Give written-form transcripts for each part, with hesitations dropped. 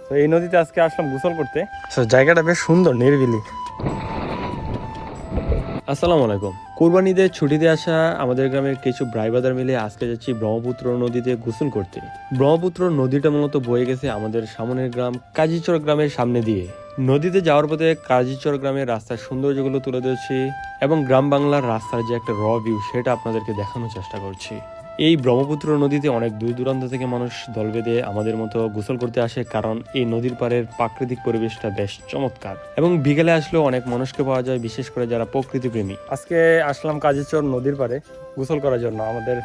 তো এই নদীতে আজকে আসলাম গোসল করতে। তো জায়গাটা বেশ সুন্দর, নিরিবিলি। আসসালামু আলাইকুম। কোরবানি ঈদের ছুটিতে আসা আমাদের গ্রামের কিছু ভাই ব্রাদার মিলে আজকে যাচ্ছি ব্রহ্মপুত্র নদীতে গোসল করতে। ব্রহ্মপুত্র নদীটা মূলত বয়ে গেছে আমাদের সামনের গ্রাম কাজীচর গ্রামের সামনে দিয়ে। নদীতে যাওয়ার পথে কাজীচর গ্রামের রাস্তার সৌন্দর্যগুলো তুলে ধরছি এবং গ্রাম বাংলার রাস্তার যে একটা ভিউ সেটা আপনাদেরকে দেখানোর চেষ্টা করছি। এই ব্রহ্মপুত্র নদীতে অনেক দূর দূরান্ত থেকে মানুষ দল বেঁধে আমাদের মতো গোসল করতে আসে, কারণ এই নদীর পাড়ের প্রাকৃতিক পরিবেশটা বেশ চমৎকার এবং বিকেলে আসলেও অনেক মানুষকে পাওয়া যায়, বিশেষ করে যারা প্রকৃতি প্রেমী। আজকে আসলাম কাজীচর নদীর পাড়ে গোসল করার জন্য। আমাদের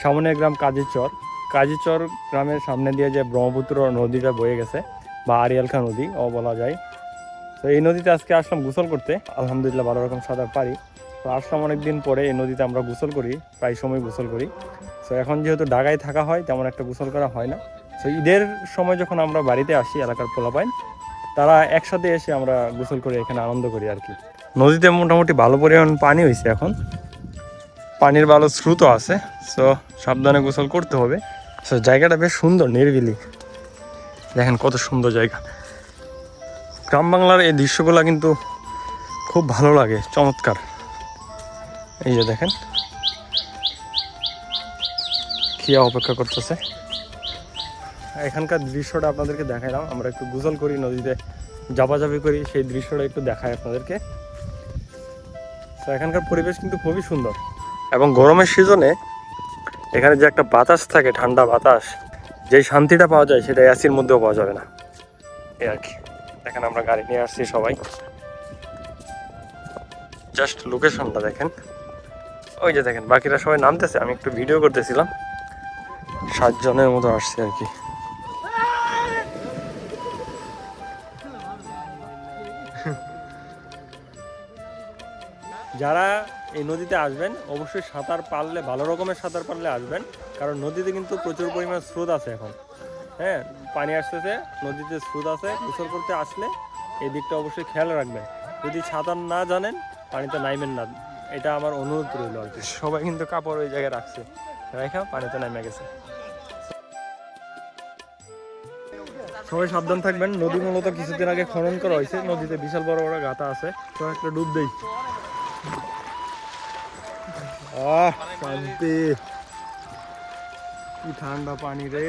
সামনের গ্রাম কাজীচর। কাজীচর গ্রামের সামনে দিয়ে যে ব্রহ্মপুত্র নদীটা বয়ে গেছে বা আড়িয়ালখা নদী ও বলা যায়। তো এই নদীতে আজকে আসলাম গোসল করতে। আলহামদুলিল্লাহ ভালো রকম সাঁতার পারি। তো আসলাম অনেকদিন পরে এই নদীতে আমরা গোসল করি, প্রায় সময় গোসল করি। তো এখন যেহেতু ঢাকায় থাকা হয় তেমন একটা গোসল করা হয় না। তো ঈদের সময় যখন আমরা বাড়িতে আসি এলাকার পোলাপাইন তারা একসাথে এসে আমরা গোসল করে এখানে আনন্দ করি আর কি। নদীতে মোটামুটি ভালো পরিমাণ পানি হয়েছে, এখন পানির ভালো স্রোত আছে। সো সাবধানে গোসল করতে হবে। সো জায়গাটা বেশ সুন্দর, নিরিবিলি। দেখেন কত সুন্দর জায়গা। গ্রাম বাংলার এই দৃশ্যগুলো কিন্তু খুব ভালো লাগে, চমৎকার। এই যে দেখেন খিয়া অপেক্ষা করতেছে। এখানকার দৃশ্যটা আপনাদেরকে দেখাইলাম। আমরা একটু গোসল করি, নদীতে জাপাজাপি করি, সেই দৃশ্যটা একটু দেখাই আপনাদেরকে। তো এখানকার পরিবেশ কিন্তু খুবই সুন্দর এবং গরমের সিজনে এখানে যে একটা বাতাস থাকে, ঠান্ডা বাতাস, যেই শান্তিটা পাওয়া যায় সেটা এসির মধ্যেও পাওয়া যাবে না। এই আর কি। দেখেন আমরা গাড়ি নিয়ে আসছি সবাই, জাস্ট লোকেশনটা দেখেন। ওই যে দেখেন বাকিরা সবাই নামতেছে, আমি একটু ভিডিও করতেছিলাম। 7 জনের মতো আসছে আর কি। যারা এই নদীতে আসবেন অবশ্যই সাঁতার পারলে, ভালো রকমের সাঁতার পারলে আসবেন, কারণ নদীতে কিন্তু প্রচুর পরিমাণ স্রোত আছে এখন। হ্যাঁ, পানি আসতেছে, নদীতে স্রোত আছে। গোসল করতে আসলে এই দিকটা অবশ্যই খেয়াল রাখবেন। যদি সাঁতার না জানেন পানিতে নামবেন না, এটা আমার অনুরোধ রইল আর কি। সবাই কিন্তু কাপড় ওই জায়গায় রাখছে, রেখা পানিতে নেমে গেছে। সবাই সাবধান থাকবেন। নদী মূলত কিছুদিন আগে খনন করা হয়েছে, নদীতে বিশাল বড় বড় গাঁথা আছে। তো একটা ডুব দেই। শান্তি, কি ঠান্ডা পানি রে।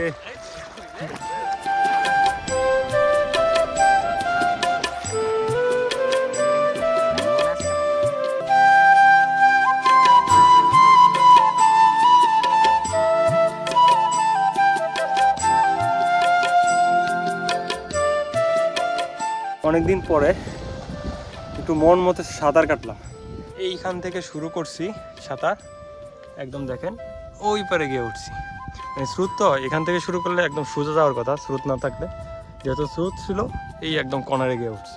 অনেকদিন পরে একটু মন মতো সাঁতার কাটলাম। এইখান থেকে শুরু করছি সাঁতার, একদম দেখেন ওই পারে গিয়ে উঠছি। মানে স্রোত তো এখান থেকে শুরু করলে একদম সোজা যাওয়ার কথা, স্রোত না থাকলে। যেহেতু স্রোত ছিল, এই একদম কর্নারে গিয়ে উঠছি।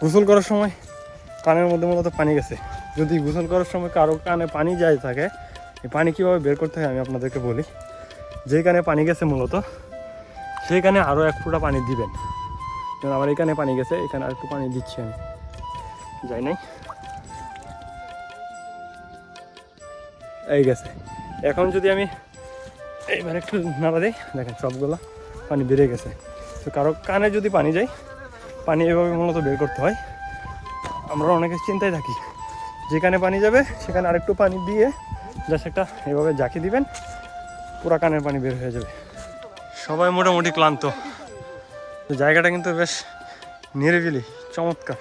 গোসল করার সময় কানের মধ্যে মূলত পানি গেছে। যদি গোসল করার সময় কারো কানে পানি যায় থাকে, এই পানি কীভাবে বের করতে হয় আমি আপনাদেরকে বলি। যেই কানে পানি গেছে মূলত সেই কানে আরও 1 ফোঁটা পানি দিবেন। যেমন আমার এখানে পানি গেছে, এখানে আর একটু পানি দিচ্ছি আমি। যাই নাই, এই গেছে। এখন যদি আমি এইবার একটু নাড়া দিই, দেখেন সবগুলো পানি বেড়ে গেছে। তো কারো কানে যদি পানি যায়, পানি এভাবে মূলত বের করতে হয়। আমরা অনেকে চিন্তায় থাকি, যেখানে পানি যাবে সেখানে আরেকটু পানি দিয়ে জাস্ট একটা এভাবে জাকি দিবেন, পুরা কানের পানি বের হয়ে যাবে। সবাই মোটামুটি ক্লান্ত। তো জায়গাটা কিন্তু বেশ নিরিবিলি, চমৎকার।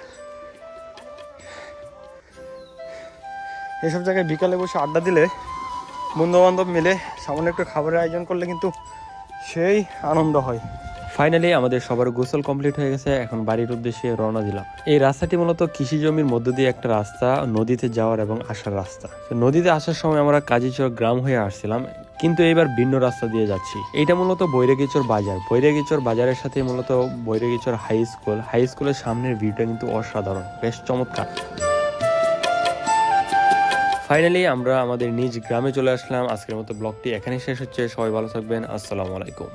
এসব জায়গায় বিকালে বসে আড্ডা দিলে, বন্ধু বান্ধব মিলে সামান্য একটু খাবারের আয়োজন করলে কিন্তু সেই আনন্দ হয়। ফাইনালি আমাদের সবার গোসল কমপ্লিট হয়ে গেছে, এখন বাড়ির উদ্দেশ্যে রওনা দিলাম। এই রাস্তাটি মূলত কৃষি জমির মধ্য দিয়ে একটা রাস্তা, নদীতে যাওয়ার এবং আসার রাস্তা। নদীতে আসার সময় আমরা কাজীচর গ্রাম হয়ে আসছিলাম, কিন্তু এবার ভিন্ন রাস্তা দিয়ে যাচ্ছি। এইটা মূলত বৈরাগীচর বাজার। বৈরাগীচর বাজারের সাথে মূলত বৈরাগীচর হাই স্কুল। হাই স্কুলের সামনের ভিউটা কিন্তু অসাধারণ, বেশ চমৎকার। ফাইনালি আমরা আমাদের নিজ গ্রামে চলে আসলাম। আজকের মতো ব্লগটি এখানেই শেষ হচ্ছে। সবাই ভালো থাকবেন। আসসালামু আলাইকুম।